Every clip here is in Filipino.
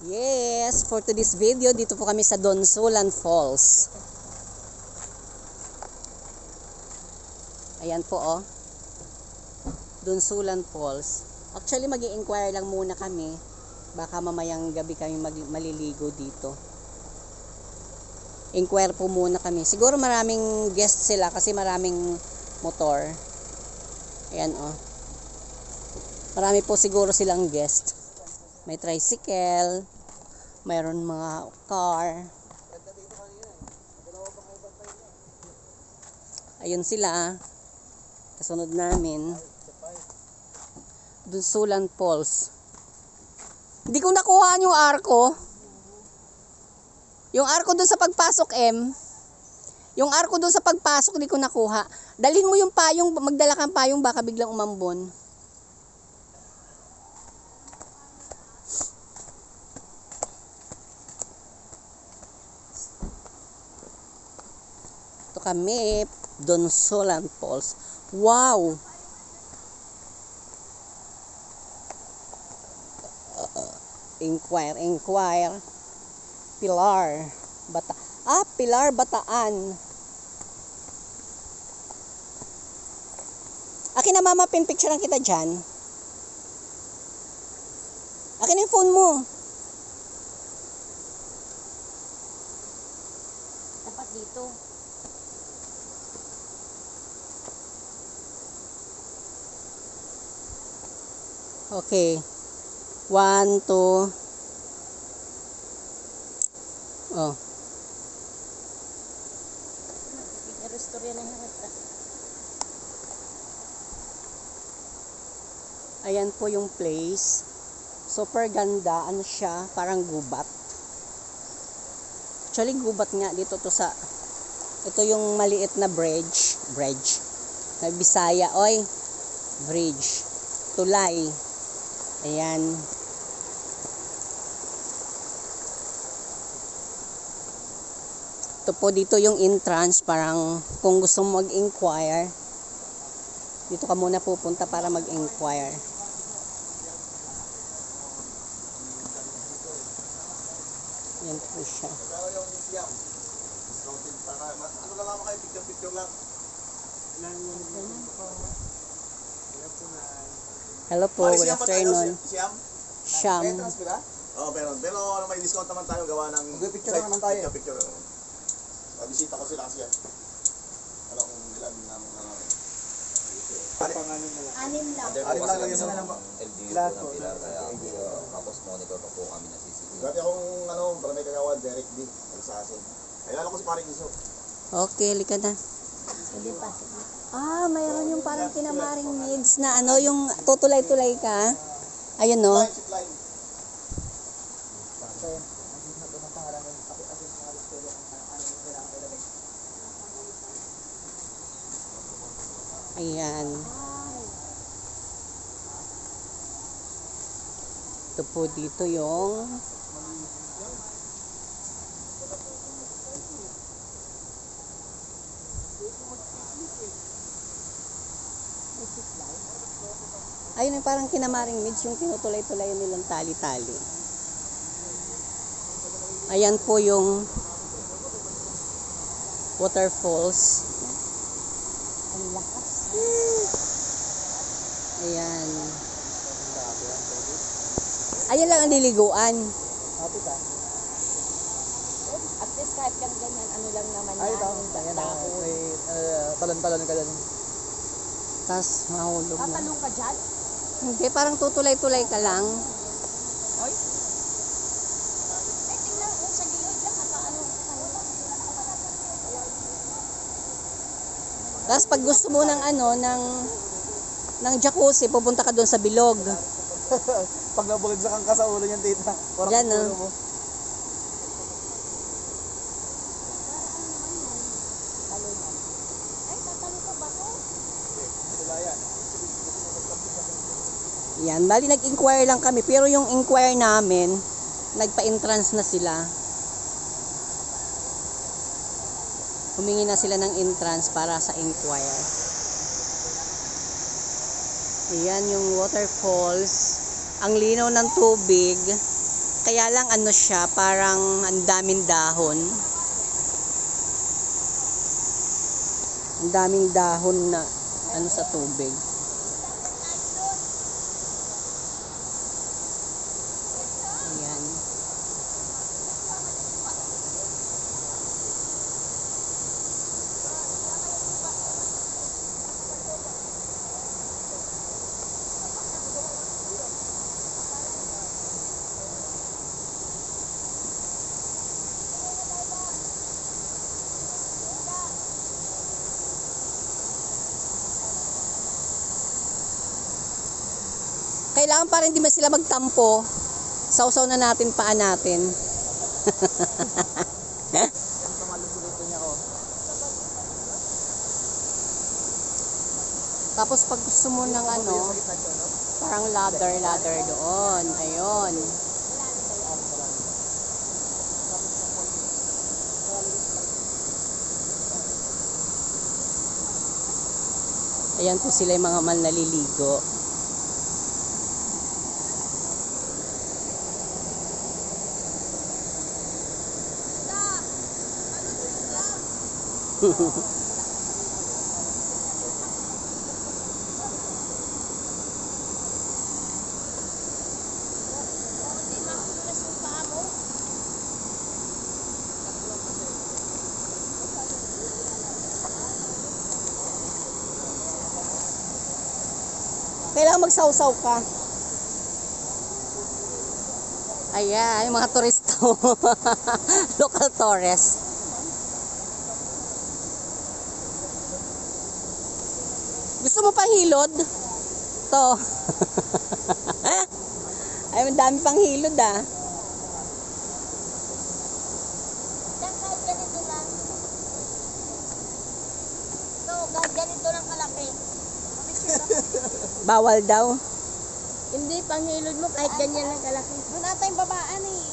Yes, for today's video, dito po kami sa Donsolan Falls. Ayan po oh. Donsolan Falls. Actually, mag-i-inquire lang muna kami. Baka mamayang gabi kami maliligo dito. Inquire po muna kami. Siguro maraming guests sila kasi maraming motor. Ayan oh. Marami po siguro silang guest. May tricycle, mayroon mga car. Ayun sila. Kasunod namin. Donsolan Falls. Hindi ko nakuha yung arko. Yung arko dun sa pagpasok, Yung arko dun sa pagpasok, hindi ko nakuha. Dalhin mo yung payong, magdala kang payong, baka biglang umambon. Ito kami, Donsolan Falls. Wow! Inquire. Pilar. Pilar Bataan. Akin na mama, picturean kita dyan. Akin yung phone mo. Dapat dito. Okay. 1, 2. Oh. Restore yan ang harap. Ayan po yung place. Super ganda. Ano siya? Parang gubat. Actually, gubat nga dito to sa... Ito yung maliit na bridge. Bisaya. Oy. Bridge. Tulay. Ayan. Ito po dito yung entrance. Parang kung gusto mo mag-inquire, dito ka muna pupunta para mag-inquire. Yan po siya. Ano lang naman kayo, picture lang. Hello po, good afternoon. Siyam. Oo, pero may discount naman tayo gawa ng... Picture naman tayo. Picture. Bisita ko sila kasi yan. Ano kung ilan namin namin. Anim lang. Anim lang yung sana. LGU po ng Pilar, kaya tapos monitor pa po kami na CCTV. Dati akong para may kagawa, Derek D. Nagsasin. Ayala ko si Paring Iso. Okay, lika na. Hindi pa. Mayroon yung parang kinamaring maids na ano, yung tutulay-tulay ka. Ayun no. Zipline. Ayan. Ito po dito yung ayun yung parang kinamaring maids, yung tinutulay-tulay nilang tali-tali. Ayan po yung waterfalls. Ang lakas. Ayan. Ayan lang ang liliguan. At least kahit ganyan, ano lang naman Ay, yan. ayan na. Dahon. May talon-talon ka dyan. Tapos mahulog na. Tatalong ka dyan? Hindi, parang tutulay-tulay ka lang. Ay, tingnan mo sa gilid lang. Ano. Tapos pag gusto mo ng ng jacuzzi, pupunta ka doon sa bilog. Pag nabulagsak kang ka sa ulo niyan, tita. Parang Yan, ulo no? mo. Talungan. Ay, tatalong ka ba ko? Yan, bali nag-inquire lang kami. Pero yung inquire namin, nagpa-entrance na sila. Humingi na sila ng entrance para sa inquire. Ayan yung waterfalls. Ang linaw ng tubig. Kaya lang ano siya, parang ang daming dahon. Ang daming dahon na ano sa tubig. Ayan. Kailangan pa rin di man sila magtampo. Sausaw na natin paan natin. Tapos pag gusto mo ng ano, parang ladder doon. Ayun. Ayan po sila yung mga naliligo. Kailangan magsawsaw ka. Ayan, yung mga turisto. Local tourists. Gusto mo pa hilod? To. Ay, madami pang hilod ah. Yan, kahit ganito lang. No, kahit ganito lang kalaki. Bawal daw. Hindi, panghilod mo kahit ganyan lang kalaki. Doon ata yung babaan eh.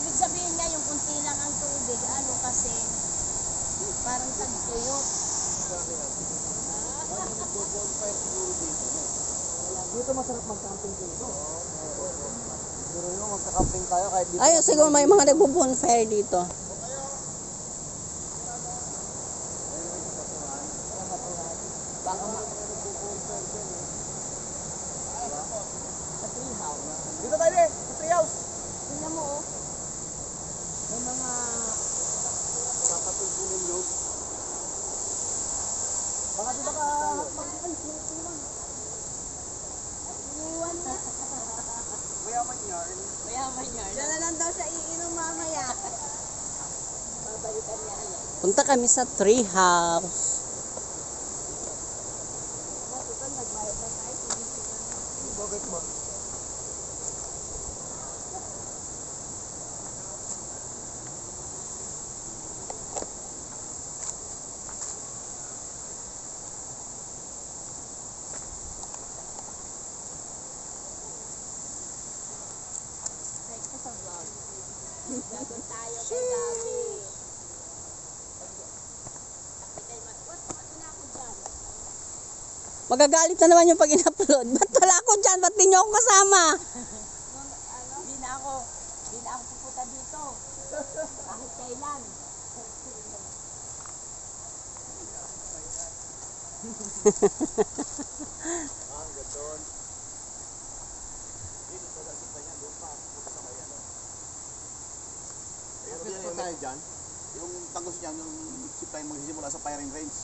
Ibig sabihin nga yung kunti lang ang tubig. Ano kasi, parang tagtuyot. Dito masarap mag-camping dito. Pero yun, magka-camping tayo kahit dito. Ayun, siguro may mga nagbo-bonfire dito. Dito tayo din, sa treehouse. Tingnan mo oh. May mga papatulpunin nyo. Baka di ba ka... Iwan na. Mayaman yarn. Mayaman yan. Diyan na lang daw siya iinom mamaya. Babalikan niya yan. Punta kami sa tree house. Bakit mo? Kahit ko sa vlog. Gagawin tayo kay Gabi. Kay Magkot, ano na ako dyan? Magagalit na naman yung pag in-upload. Ba't wala ako dyan? Ba't di nyo ako kasama? Hindi na ako pupunta dito. Kahit kailan. Ayun pa tayo dyan. Yung tagos niyan, yung ship tayo magsisimula sa firing range.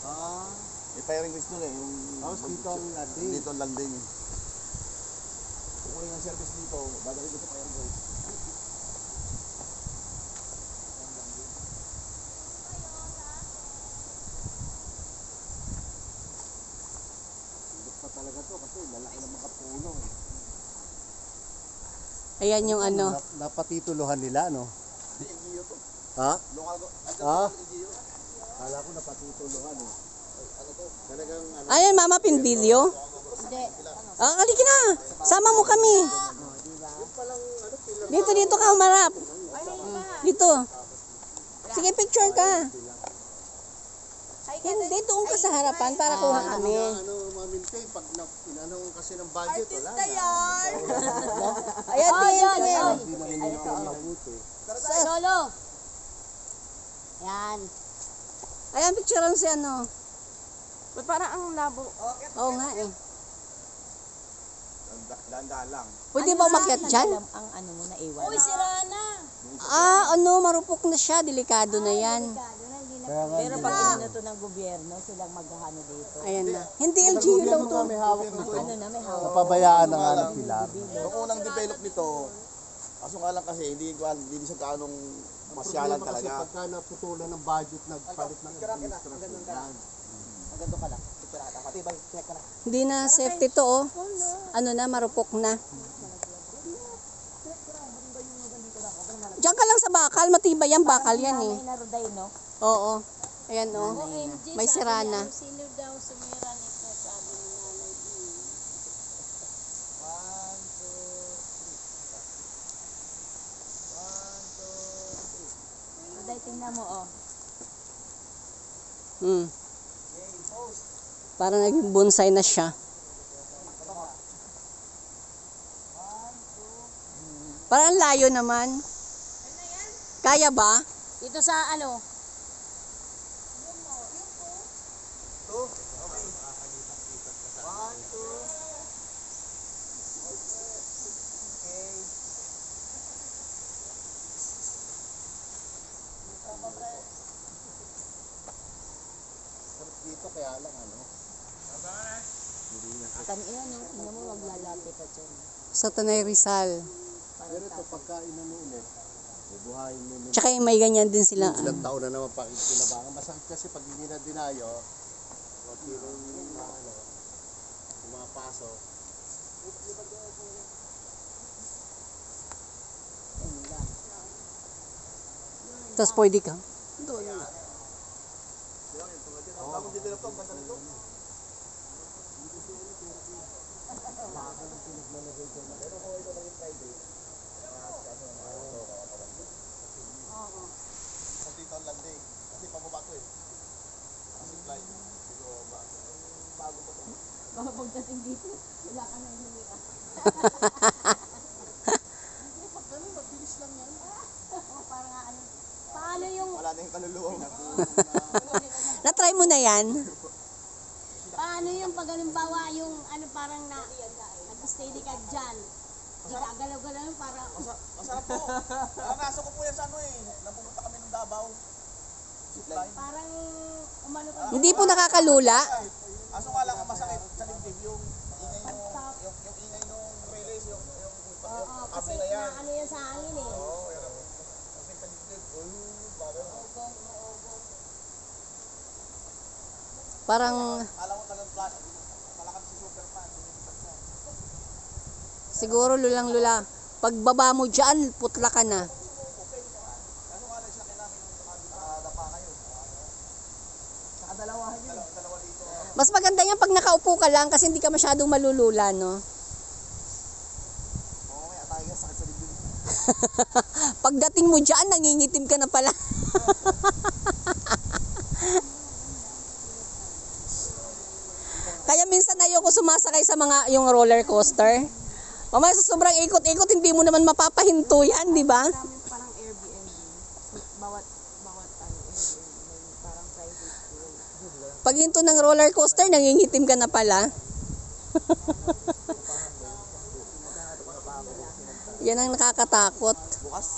Ah. May firing range doon eh. Yung Tapos dito ang landing. Dito ang landing. Kukunin ang service dito, dadali dito sa firing range. Hindi pa talaga to kasi lalaki ng mga puno eh. Ayan yung ano. Napatituluhan nila, no? Hindi, LGU to. Ha? Local go. Ah? LGU. Kala ko napatituluhan, eh. Ano to? Talagang ano. Ayan, mama, pin-video. Hindi. Ah, halika na. Sama mo kami. Dito ka umarap. Dito. Sige, picture ka. Hindi, doon ka sa harapan para kuha kami. Ano, mamintay, pag inano Anong kasi ng budget? Wala Artista na. yan! Ayan Oh, din. yan, Ayan. yan. Hindi namin nila mabuti. Lolo! Yan. Ayan, picturean si ano. Ba't parang ang labo? Oo nga eh. Dahan-dahan lang. Pwede ba umakyat dyan? Ang ano mo naiwan. Uy, sira na! Ano, marupok na siya. Delikado na yan. Pero pag inano to ng gobyerno, silang maghahano dito. Ayan na. Hindi LGU daw to. May hawak nito. Ano na, may hawak. Napabayaan na nga ng pilar. Nung unang develop nito, kaso nga lang kasi hindi siya gaanong masyalan Kasi talaga. pagka naputulan ng budget, nagpalit ng administrasyon. Hindi na safety to oh. Ano na, marupok na. Diyan ka lang sa bakal. Matibay yan. Bakal yan eh. May naroday, no? Oo. Ayan oh. May sira na. Sino daw sumira nito, sabi ni Nanay B. Roday, tingnan mo, oh. Parang naging bonsai na siya. Parang ang layo naman. Kaya ba? Dito sa ano? Dito kaya lang ano. Saan iyan, no? Tingnan mo, maglalapit ka dyan. Sa Tanay Rizal. Pero ito, pagka inano ulit, bubuhayin mo nila. Tsaka yung may ganyan din sila. Ilang taon na naman pakikinabangan. Masakit kasi pag hindi na dinayo, o tiro yung pumapasok. Tapos pwede ka. Bagong develop to, basta nito. Kasi ito ang landing. Kasi pababa to eh. Kasi flight. Dito ba? Bago pa to. Baka pagdating dito, wala ka nang humiya. Ganun, mabilis lang yan. Oh, parang ano. Paano yung, Wala na yung kaluluwa mo. Na-try mo na yan? paano yung pag halimbawa yung ano parang na, nag-steady ka dyan. Gagalaw-galaw yung parang, Masarap po. Nasa ko po yan sa ano eh. Napupunta kami ng Davao. Zipline. parang umano ka. Hindi po nakakalula. Aso nga lang ang masakit sa dibdib yung ingay yung ingay nung release yung Oo, kasi na yan. na ano yan sa hangin eh. Oo, yan ang kasi sa dibdib. Parang Parang alam mo talagang palakad si Superman. siguro lulang-lula. Pagbaba mo dyan, putla ka na. Ano nga lang siya kailangan yung dapa kayo. Saka dalawahan yun. Dalawa dito. Mas maganda yan pag nakaupo ka lang kasi hindi ka masyadong malulula, no? Oo, may atay ka sakit sa dibdib. Pagdating mo dyan, nangingitim ka na pala. Kaya minsan ayoko sumasakay sa mga yung roller coaster. Mamaya sa sobrang ikot-ikot, hindi mo naman mapapahinto yan, di ba? Parang Airbnb. Bawat ano, Airbnb, may parang private room. Pag hinto ng roller coaster, nangingitim ka na pala. Yan ang nakakatakot. Bukas.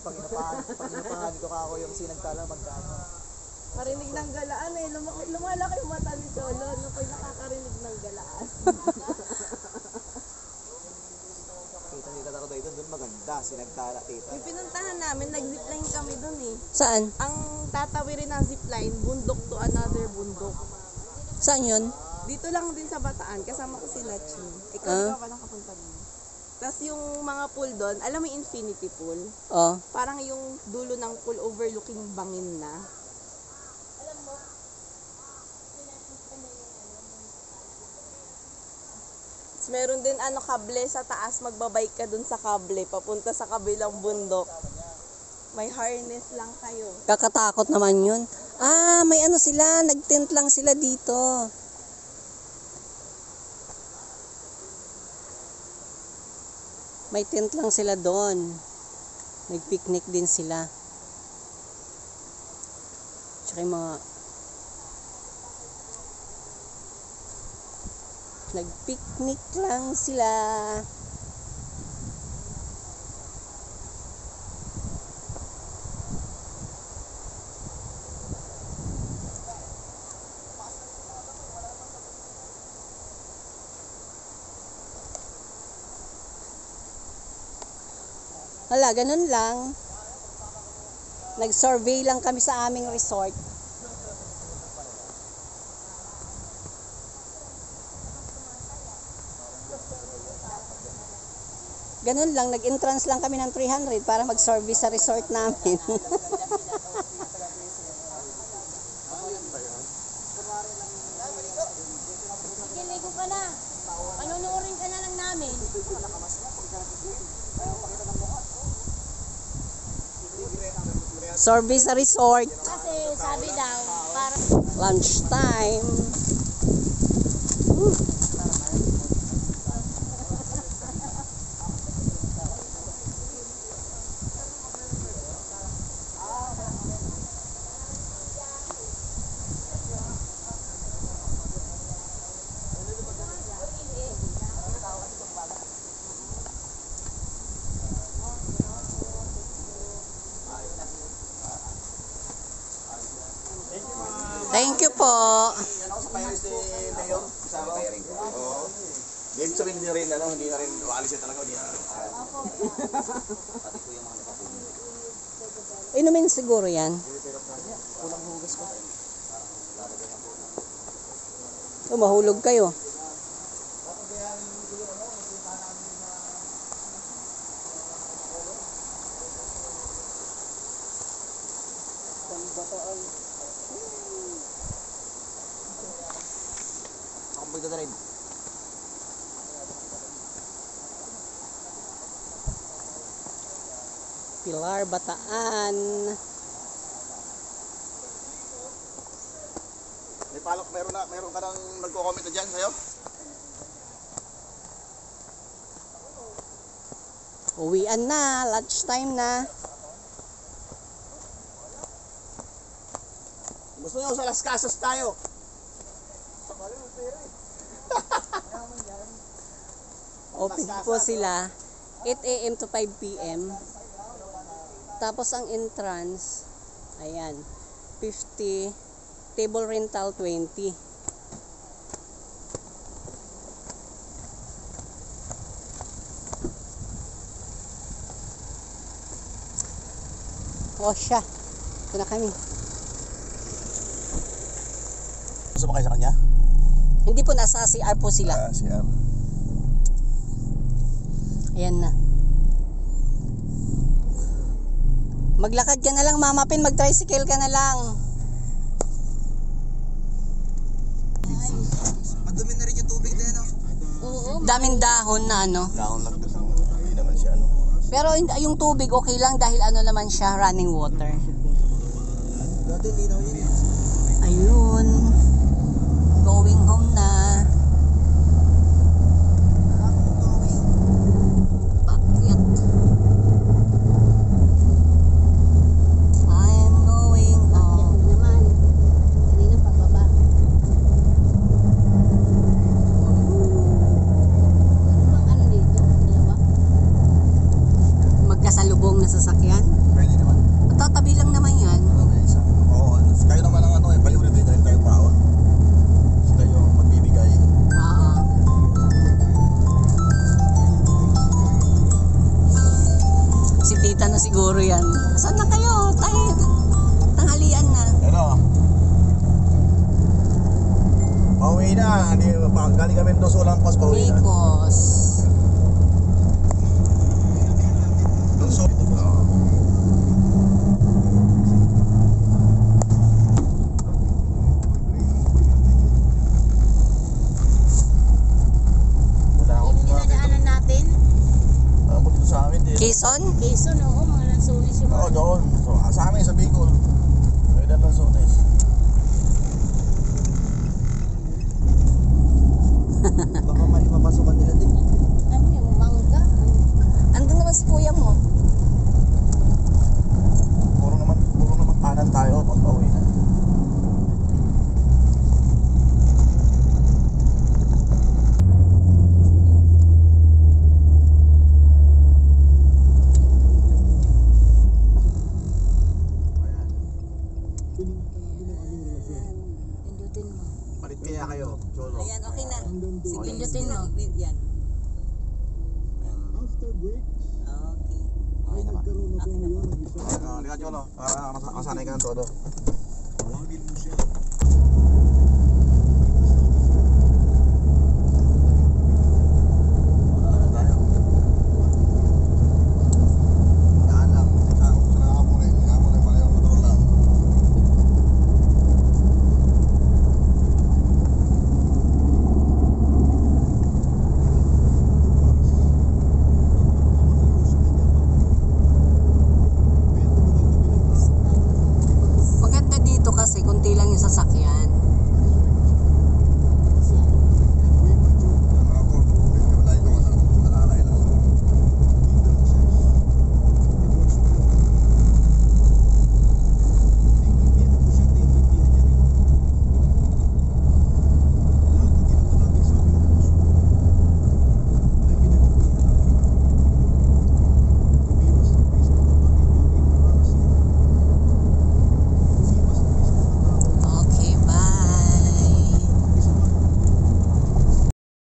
Pag inapahan dito ka ako yung sinagtala magkano. Marinig ng galaan eh. Lumalaki yung mata ni Cholo. Ano pag nakakarinig ng galaan? Kita taro dito doon maganda sinagtala tita. Yung pinuntahan namin, nag-zipline kami dun eh. Saan? Ang tatawirin ng zipline, bundok to another bundok. Saan yun? Dito lang din sa Bataan, kasama ko sila Chin. Ikaw, Ah. ikaw pa nakapunta din. Tapos yung mga pool doon, alam mo yung infinity pool? Oh. Parang yung dulo ng pool overlooking bangin na. Tapos meron din kable sa taas, magbabike ka dun sa kable, papunta sa kabilang bundok. May harness lang kayo. Kakatakot naman yun. May ano sila, nag-tent lang sila dito. May tent lang sila doon. Nag-picnic din sila. Tsaka yung mga nag-picnic lang sila. Wala, ganun lang. Nag-survey lang kami sa aming resort. Ganun lang, nag-entrance lang kami ng 300 para mag-survey sa resort namin. Sige, ligo ka na. Panunuorin ka na lang namin. Survey sa resort. Kasi sabi daw, para Lunchtime. Thank you po. Ano, sa pirates ni Mayor? Kasama ko? Oo. Ibig sabihin hindi na rin, hindi na rin maalis talaga. Hindi na. Inumin siguro yan. Mahulog kayo. Ako magdadrive. Pilar, Bataan. May palok, meron ka nang nagko-comment na dyan sa'yo? Uwian na, lunchtime na. Gusto nyo sa Las Casas tayo? Open po sila 8 a.m. to 5 p.m. Tapos ang entrance, ayan, 50, table rental 20. Oh siya, ito na kami. Gusto mo kayo sa kanya? Hindi po, nasa CR po sila. CR. Ayan na. Maglakad ka na lang, Mama Pin. Mag-tricycle ka na lang. Madumi na rin yung tubig din, no? oo, Daming dahon na ano. Dahon lang doon. Hindi naman siya, ano? Pero yung tubig okay lang dahil ano naman siya, running water. Dati linaw yun. Ayun. Going home na. Bakit? I'm going home. naman. Kanina pagbaba. Ano bang ano dito? Dalawa? Magkasalubong na sasakyan. Pwede naman. Tatabi lang naman yan. Oo, kayo naman ang ano eh, priority dahil tayo tao. Sila yung magbibigay. Oo. Si tita na siguro yan. Saan na kayo? Tayo. Tanghalian na. Ano? Pauwi na. Galing kami doon sa Lampas, pauwi na. Migos. Doon sa... Oo. Wala akong Yung dinadaanan natin, Alam mo dito sa amin, din. Quezon? Quezon, oo, mga lansones yung Oo, mga. doon. So, sa amin, sa Bicol. May dalang zones. Baka mali mapasukan nila din. Ano yung mangga? si kuya mo. Puro naman kanan tayo pag pauwi na. Pindutin mo. Palit kaya kayo, Cholo. Ayan, okay na. Sige, pindutin mo. Yan. Okay. Okay naman. Halika, Cholo, para masanay ka ng todo. Tawagin mo siya